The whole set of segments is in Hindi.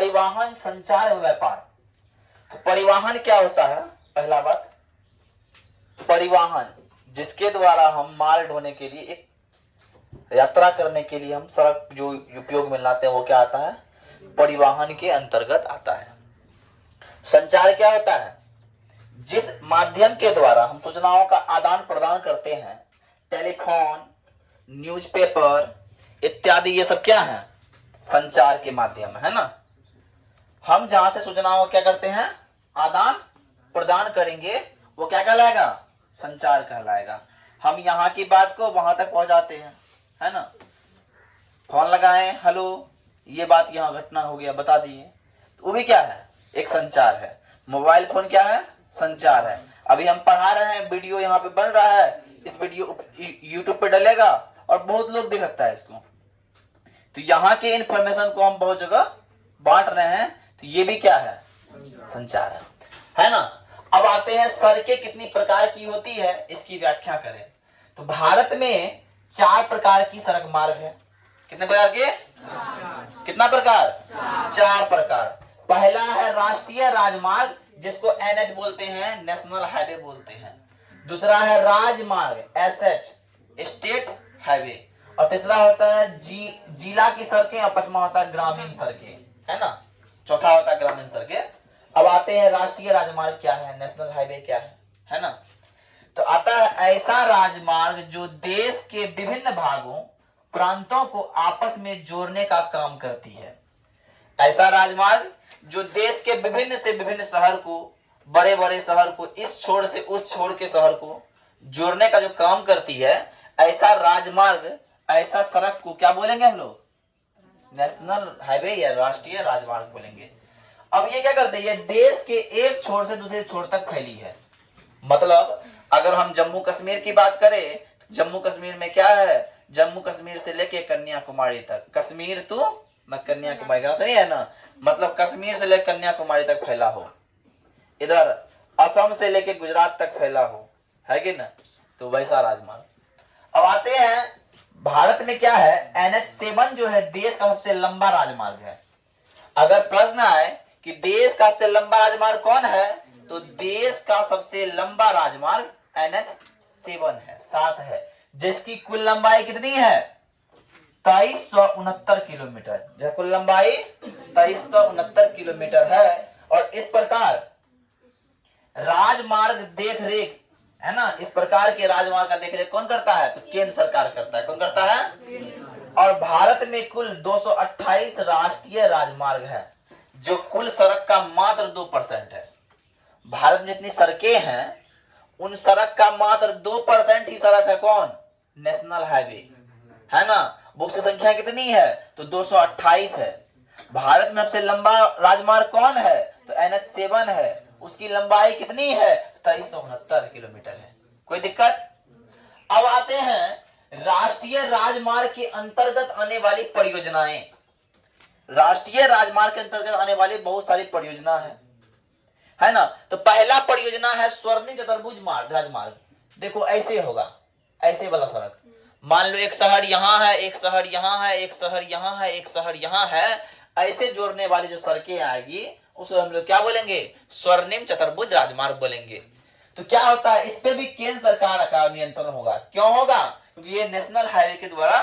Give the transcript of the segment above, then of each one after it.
परिवहन, संचार एवं व्यापार। तो परिवहन क्या होता है? पहला बात, परिवहन जिसके द्वारा हम माल ढोने के लिए, एक यात्रा करने के लिए हम सड़क जो उपयोग में लाते हैं वो क्या आता है? परिवहन के अंतर्गत आता है। संचार क्या होता है? जिस माध्यम के द्वारा हम सूचनाओं का आदान प्रदान करते हैं, टेलीफोन, न्यूज़पेपर इत्यादि, ये सब क्या है? संचार के माध्यम है ना। हम जहां से सूचनाओं क्या करते हैं? आदान प्रदान करेंगे, वो क्या कहलाएगा? संचार कहलाएगा। हम यहाँ की बात को वहां तक पहुंचाते हैं, है ना। फोन लगाए, हेलो, ये बात यहाँ घटना हो गया, बता दिए, तो वो भी क्या है? एक संचार है। मोबाइल फोन क्या है? संचार है। अभी हम पढ़ा रहे हैं, वीडियो यहाँ पे बन रहा है, इस वीडियो यूट्यूब पे डलेगा और बहुत लोग देख सकता है इसको, तो यहाँ के इंफॉर्मेशन को हम बहुत जगह बांट रहे हैं, तो ये भी क्या है? संचार है ना। अब आते हैं सड़कें कितनी प्रकार की होती है, इसकी व्याख्या करें। तो भारत में 4 प्रकार की सड़क मार्ग है। कितने प्रकार के? कितना प्रकार? 4 प्रकार। पहला है राष्ट्रीय राजमार्ग, जिसको NH बोलते हैं, नेशनल हाईवे बोलते हैं। दूसरा है राजमार्ग, SH, स्टेट हाईवे। और तीसरा होता है जिला की सड़कें, और पांचवा होता है ग्रामीण सड़कें, है ना। चौथा होता है ग्रामीण सड़कें। अब आते हैं राष्ट्रीय राजमार्ग क्या है, नेशनल हाईवे क्या है ना। तो आता है ऐसा राजमार्ग जो देश के विभिन्न भागों, प्रांतों को आपस में जोड़ने का काम करती है। ऐसा राजमार्ग जो देश के विभिन्न से विभिन्न शहर को, बड़े बड़े शहर को, इस छोर से उस छोर के शहर को जोड़ने का जो काम करती है, ऐसा राजमार्ग, ऐसा सड़क को क्या बोलेंगे हम लोग? नेशनल हाईवे या राष्ट्रीय राजमार्ग बोलेंगे। अब ये क्या करते हैं? ये देश के एक छोर से दूसरे छोर तक फैली है। मतलब अगर हम जम्मू कश्मीर की बात करें, जम्मू कश्मीर में क्या है? जम्मू कश्मीर से लेके कन्याकुमारी तक, कश्मीर तो मैं कन्याकुमारी का सही है ना, मतलब कश्मीर से लेकर कन्याकुमारी तक फैला हो, इधर असम से लेके गुजरात तक फैला हो, है कि ना। तो वैसा राजमार्ग। अब आते हैं भारत में क्या है? NH7 जो है देश का सबसे लंबा राजमार्ग है। अगर प्रश्न आए कि देश का सबसे लंबा राजमार्ग कौन है, तो देश का सबसे लंबा राजमार्ग NH7 है, 7 है, जिसकी कुल लंबाई कितनी है? 2369 किलोमीटर। जो कुल लंबाई 2369 किलोमीटर है। और इस प्रकार राजमार्ग देख रेख, है ना, इस प्रकार के राजमार्ग का देख रेख कौन करता है? तो केंद्र सरकार करता है। कौन करता है? और भारत में कुल 228 राष्ट्रीय राजमार्ग है, जो कुल सड़क का मात्र 2% है। भारत में जितनी सड़कें हैं, उन सड़क का मात्र 2% ही सड़क है कौन? नेशनल हाईवे, है ना। वो उसकी संख्या कितनी है? तो 228 है। भारत में सबसे लंबा राजमार्ग कौन है? तो NH7 है। उसकी लंबाई कितनी है? 2369 किलोमीटर है। कोई दिक्कत? अब आते हैं राष्ट्रीय राजमार्ग के अंतर्गत आने वाली परियोजनाएं। राष्ट्रीय राजमार्ग के अंतर्गत आने वाली बहुत सारी परियोजना है ना। तो पहला परियोजना है स्वर्णिम चतुर्भुज मार्ग, राजमार्ग। देखो ऐसे होगा, ऐसे वाला सड़क। मान लो एक शहर यहाँ है, एक शहर यहाँ है, एक शहर यहाँ है, एक शहर यहाँ है, ऐसे जोड़ने वाली जो सड़कें आएगी उसको हम लोग क्या बोलेंगे? स्वर्णिम चतुर्भुज राजमार्ग बोलेंगे। तो क्या होता है? इस पे भी केंद्र सरकार का नियंत्रण होगा। क्यों होगा? क्योंकि ये नेशनल हाईवे के द्वारा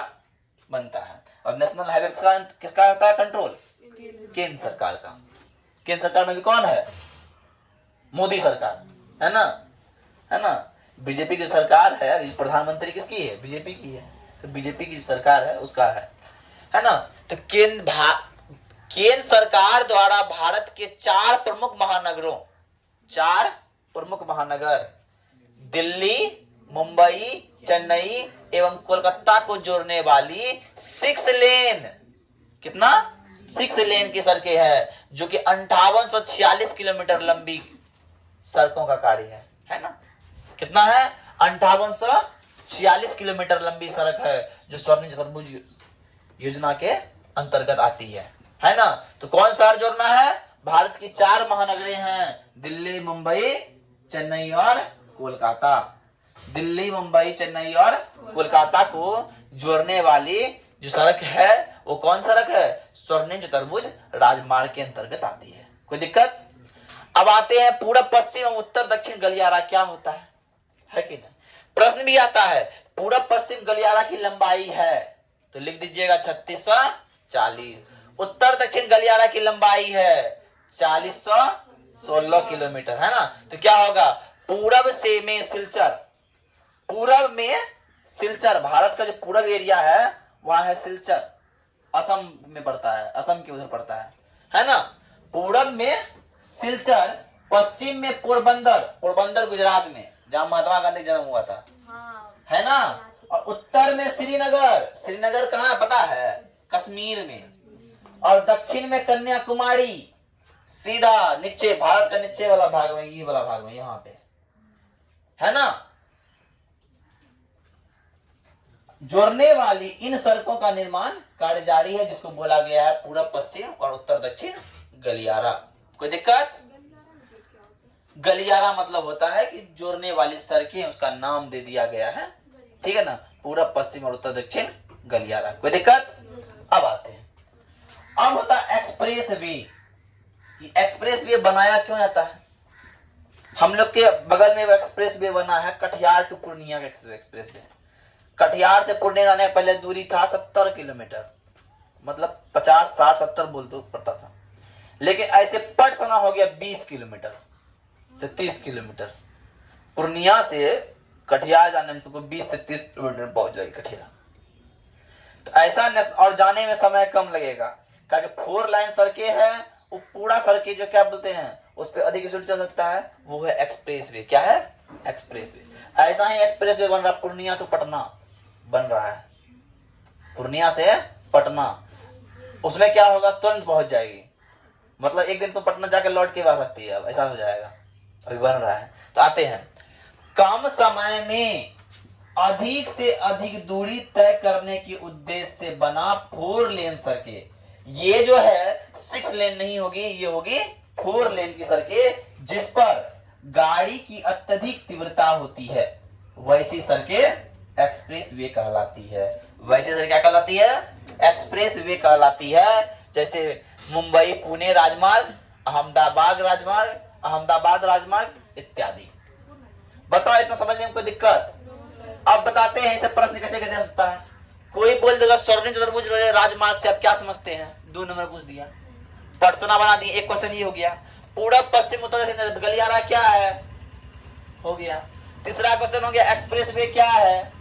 बनता है। और नेशनल हाईवे किसका होता है कंट्रोल? केंद्र सरकार का। केंद्र सरकार में भी कौन है? मोदी सरकार, है ना, है ना। बीजेपी की सरकार है, प्रधानमंत्री किसकी है? बीजेपी की है। तो बीजेपी की सरकार है उसका है ना। तो केंद्र सरकार द्वारा भारत के 4 प्रमुख महानगरों, 4 प्रमुख महानगर दिल्ली, मुंबई, चेन्नई एवं कोलकाता को जोड़ने वाली 6 लेन, कितना? 6 लेन की सड़कें हैं, जो कि 5846 किलोमीटर लंबी सड़कों का कार्य है ना। कितना है? 5846 किलोमीटर लंबी सड़क है, जो स्वर्णिम चतुर्भुज योजना के अंतर्गत आती है ना। तो कौन शहर जोड़ना है? भारत की 4 महानगरें हैं, दिल्ली, मुंबई, चेन्नई और कोलकाता। दिल्ली, मुंबई, चेन्नई और कोलकाता को जोड़ने वाली जो सड़क है वो कौन सड़क है? स्वर्णिम चतुर्भुज राजमार्ग के अंतर्गत आती है। कोई दिक्कत? अब आते हैं पूरब पश्चिम और उत्तर दक्षिण गलियारा क्या होता है कि नहीं? प्रश्न भी आता है पूरब पश्चिम गलियारा की लंबाई है तो लिख दीजिएगा 3640। उत्तर दक्षिण गलियारा की लंबाई है 4016 किलोमीटर, है ना? तो क्या होगा? पूरब से में सिलचर, पूरब में सिलचर, भारत का जो पूरब एरिया है वहां है सिलचर, असम में पड़ता है, असम के उधर पड़ता है ना? पूरब में सिलचर, पश्चिम में पोरबंदर, पोरबंदर गुजरात में जहां महात्मा गांधी जन्म हुआ था, है ना? और उत्तर में श्रीनगर, श्रीनगर कहाँ है पता है? कश्मीर में। और दक्षिण में कन्याकुमारी, सीधा नीचे, भारत का नीचे वाला भाग में, ये वाला भाग में, यहाँ पे, है ना? जोड़ने वाली इन सड़कों का निर्माण कार्य जारी है जिसको बोला गया है पूरब पश्चिम और उत्तर दक्षिण गलियारा। कोई दिक्कत? गलियारा मतलब होता है कि जोड़ने वाली सड़कें, उसका नाम दे दिया गया है, ठीक है ना? पूरब पश्चिम और उत्तर दक्षिण गलियारा। कोई दिक्कत? अब आते हैं, अब होता है एक्सप्रेस वे। एक्सप्रेस वे बनाया क्यों जाता है? हम लोग के बगल में एक्सप्रेस वे बना है, कटिहार टू पूर्णिया का एक्सप्रेस वे। कटिहार से पुणे जाने पहले दूरी था 70 किलोमीटर, मतलब 50 60 70 बोल दो पड़ता था, लेकिन ऐसे पट तना हो गया 20 किलोमीटर से 30 किलोमीटर। पूर्णिया से कटिहार जाने को 20 से 30 किलोमीटर पहुंच जाएगी कटिहार। तो ऐसा और जाने में समय कम लगेगा, क्योंकि 4 लाइन सड़कें हैं, वो पूरा सड़कें जो क्या बोलते हैं उस पर अधिक स्पीड चल सकता है, वो है एक्सप्रेस वे। क्या है? Express way. ऐसा ही एक्सप्रेस वे बन रहा है, पूर्णिया टू पटना बन रहा है, पूर्णिया से पटना। उसमें क्या होगा? तुरंत पहुंच जाएगी, मतलब एक दिन तो पटना जाकर लौट के आ सकती है, अब ऐसा हो जाएगा, अभी बन रहा है। तो आते हैं, कम समय में अधिक से अधिक दूरी तय करने के उद्देश्य से बना 4 लेन सड़कें। ये जो है 6 लेन नहीं होगी, ये होगी 4 लेन की सड़कें जिस पर गाड़ी की अत्यधिक तीव्रता होती है, वैसी सड़कें एक्सप्रेस वे कहलाती है। वैसे सड़कें क्या कहलाती है? एक्सप्रेस वे कहलाती है। जैसे मुंबई पुणे राजमार्ग, अहमदाबाद राजमार्ग इत्यादि। बताओ, इतना समझने में कोई दिक्कत? अब बताते हैं इसे प्रश्न कैसे कैसे हो सकता है। कोई बोल देगा स्वर्णिम चतुर्भुज राजमार्ग से आप क्या समझते हैं? 2 नंबर पूछ दिया, पटना बना दिए, एक क्वेश्चन ये हो गया। पूरब पश्चिम उत्तर दक्षिण गलियारा क्या है? हो गया। तीसरा क्वेश्चन हो गया एक्सप्रेस वे क्या है?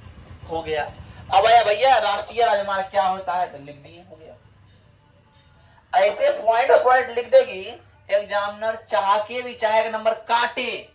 हो गया। अब आया भैया राष्ट्रीय राजमार्ग क्या होता है? तो लिख दिए, हो गया। ऐसे पॉइंट लिख देगी एग्जामिनर, चाह के भी, चाहे नंबर काटे